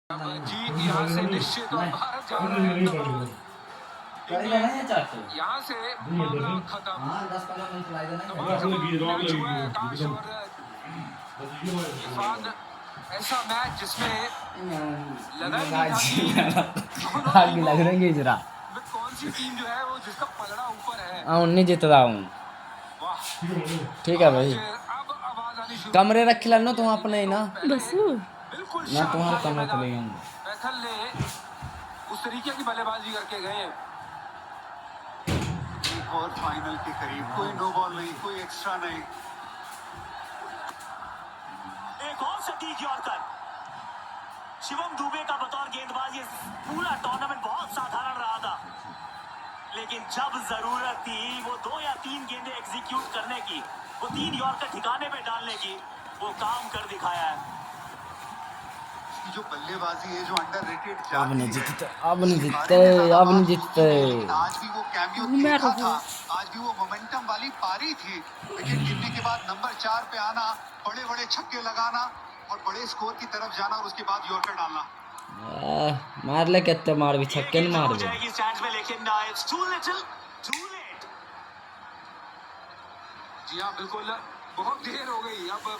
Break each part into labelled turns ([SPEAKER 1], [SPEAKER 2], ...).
[SPEAKER 1] जी यहाँ से निश्चित और भारत जा रहा है यहाँ से मामला खत्म। मैच हुआ है आकाश और इरफान, ऐसा मैच जिसमें लगा ही नहीं था कि
[SPEAKER 2] लग रहे जरा
[SPEAKER 1] कौन सी टीम जो है वो जिसका पलड़ा ऊपर है।
[SPEAKER 2] उन्नी जितदा हूँ। ठीक है भाई,
[SPEAKER 1] अब आवाज आनी शुरू।
[SPEAKER 2] कमरे रख लो तुम अपने ही ना,
[SPEAKER 3] बस
[SPEAKER 1] बिल्कुल
[SPEAKER 2] मैं तुम्हारे कमरे चले गया।
[SPEAKER 1] बैथल ने उस तरीके की बल्लेबाजी करके गए हैं।
[SPEAKER 4] एक और फाइनल के करीब, कोई नो बॉल नहीं, कोई एक्स्ट्रा नहीं।
[SPEAKER 5] एक और सटीक यॉर्कर। शिवम दुबे का बतौर गेंदबाज ये पूरा टूर्नामेंट बहुत साधारण रहा था, लेकिन जब जरूरत थी वो 2 या 3 गेंदें एग्जीक्यूट करने की, वो 3 यॉर्कर ठिकाने पे डालने की, वो काम कर दिखाया है।
[SPEAKER 4] जो बल्लेबाजी है जो अंडररेटेड
[SPEAKER 2] अब नहीं
[SPEAKER 4] जाती
[SPEAKER 2] जीतते,
[SPEAKER 4] है,
[SPEAKER 2] अब नहीं जीतते, अब नहीं जीतते।
[SPEAKER 4] आज भी वो कैमियो देखा था, आज भी वो मोमेंटम वाली पारी थी। विकेट गिरने के बाद नंबर 4 पे आना, बड़े बड़े छक्के लगाना और बड़े स्कोर की तरफ जाना और उसके बाद यॉर्कर डालना।
[SPEAKER 2] मार ले कितने मार भी, छक्के नहीं मार दे।
[SPEAKER 5] जाएगी स्टैंड्स में, लेकिन it's too little too late.
[SPEAKER 1] जी हाँ बिल्कुल, बहुत देर हो गई। अब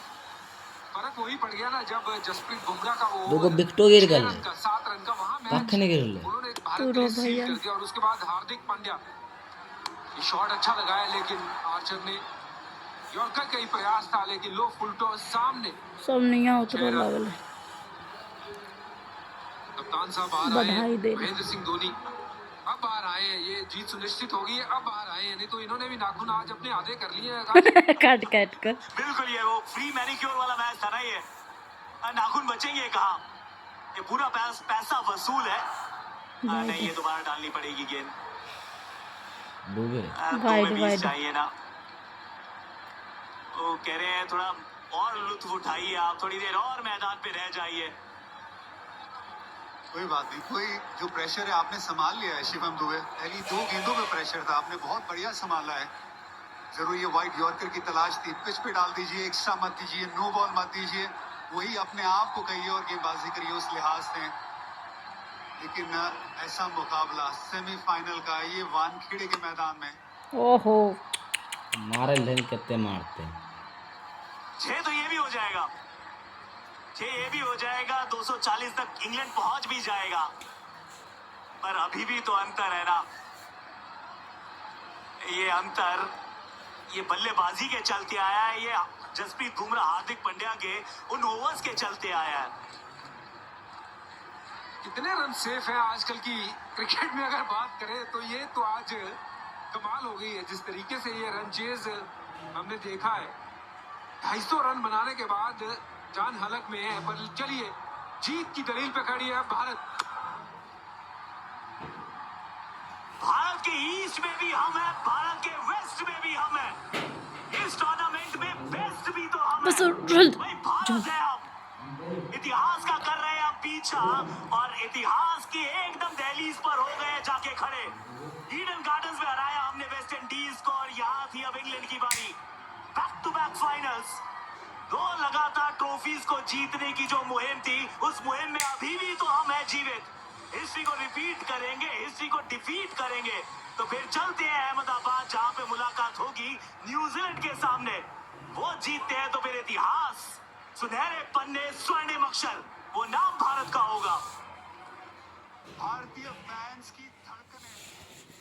[SPEAKER 1] फर्क वही पड़ गया ना जब जसप्रीत बुमराह का वो
[SPEAKER 2] दो विकेटों गिर गए,
[SPEAKER 1] 7 रन का वहां
[SPEAKER 2] कख नहीं गिर ले।
[SPEAKER 1] उन्होंने भारत के लिए सील कर दिया और उसके बाद हार्दिक पांड्या शॉट अच्छा लगाया, लेकिन आर्चर ने यॉर्कर का ही प्रयास था, लेकिन लो फुलटो सामने
[SPEAKER 3] सब नहीं उतरो लगल।
[SPEAKER 1] कप्तान साहब बाहर आए, महेंद्र सिंह धोनी अब बाहर आए हैं। ये जीत सुनिश्चित हो गई है, अब बाहर आए हैं, नहीं तो इन्होंने भी नाखून आज अपने आधे कर लिए हैं।
[SPEAKER 3] काट काट कर
[SPEAKER 5] बिल्कुल, ये वो फ्री मैनिक्योर वाला मैच था ना। ये नाखून बचेंगे कहाँ, ये पूरा पैसा वसूल है। नहीं, ये दोबारा डालनी पड़ेगी गेंद।
[SPEAKER 3] वाइड
[SPEAKER 5] चाहिए ना, वो कह रहे हैं थोड़ा और लुत्फ उठाइए, आप थोड़ी देर और मैदान पे रह जाइए।
[SPEAKER 4] कोई बात नहीं, कोई जो प्रेशर है आपने संभाल लिया है शिवम दुबे। पहली 2 गेंदों में प्रेशर था, आपने बहुत बढ़िया संभाला है। जरूर ये वाइड यॉर्कर की तलाश थी, पिच पे डाल दीजिए, एक्स्ट्रा मत दीजिए, नो बॉल मत दीजिए, वही अपने आप को कहिए और गेंदबाजी करिए उस लिहाज से। लेकिन ऐसा मुकाबला सेमीफाइनल का, ये वानखेड़े के मैदान में,
[SPEAKER 3] ओहो
[SPEAKER 2] मारे ले कितने मारते।
[SPEAKER 5] 6 तो ये भी हो जाएगा, 6 ये भी हो जाएगा, 240 तक इंग्लैंड पहुंच भी जाएगा। पर अभी भी तो अंतर है ना, ये अंतर ये बल्लेबाजी के चलते आया है, ये जसप्रीत बुमराह हार्दिक पांड्या के उन ओवर्स के चलते आया है।
[SPEAKER 1] कितने रन सेफ हैं आजकल की क्रिकेट में अगर बात करें तो ये तो आज कमाल हो गई है। जिस तरीके से ये रन चेज हमने देखा है, 250 रन बनाने के बाद जान हलक में है। पर चलिए, जीत की दलील पे खड़ी है भारत।
[SPEAKER 5] भारत के ईस्ट में भी हम हैं, भारत के वेस्ट में भी हम हैं। इस टूर्नामेंट में बेस्ट भी तो हम हैं। भाई भारत है हम। इतिहास का कर रहे हैं हम पीछा, और इतिहास की एकदम दहलीज पर हो गए जाके खड़े। ईडन गार्डन्स में हराया हमने वेस्ट इंडीज को, और यहाँ थी अब इंग्लैंड की बारी। बैक टू बैक फाइनल्स, 2 लगातार ट्रॉफीज को जीतने की जो मुहिम थी, उस मुहिम में अभी भी तो हम हैं जीवित। हिस्ट्री को रिपीट करेंगे, हिस्ट्री को डिफीट करेंगे। तो फिर चलते हैं अहमदाबाद, जहां पे मुलाकात होगी न्यूजीलैंड के सामने। वो जीतते हैं तो फिर इतिहास, सुनहरे पन्ने, स्वर्णिम अक्षर, वो नाम भारत का होगा।
[SPEAKER 4] भारतीय फैंस की धड़कनें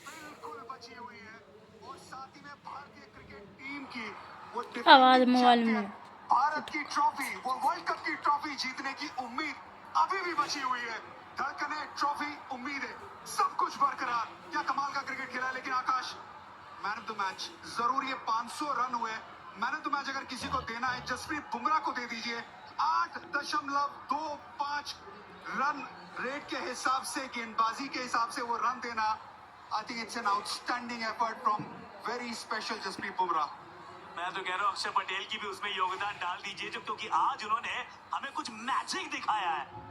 [SPEAKER 4] बिल्कुल बची हुई है, और साथ ही में भारतीय क्रिकेट टीम की वो
[SPEAKER 3] आवाज मोबाइल में,
[SPEAKER 4] भारत की ट्रॉफी, वो वर्ल्ड कप की ट्रॉफी जीतने की उम्मीद अभी भी बची हुई है। धड़कनें, ट्रॉफी, उम्मीदें, सब कुछ बरकरार। क्या कमाल का क्रिकेट खेला है। लेकिन आकाश, मैन ऑफ द मैच जरूर, ये 500 रन हुए, मैन ऑफ द मैच अगर किसी को देना है जसप्रीत बुमराह को दे दीजिए। 8.25 रन रेट के हिसाब से, गेंदबाजी के हिसाब से वो रन देना, I think it's an outstanding effort from very special Jasprit Bumrah.
[SPEAKER 5] मैं तो कह रहा हूँ अक्षर पटेल की भी उसमें योगदान डाल दीजिए, क्योंकि आज उन्होंने हमें कुछ मैजिक दिखाया है।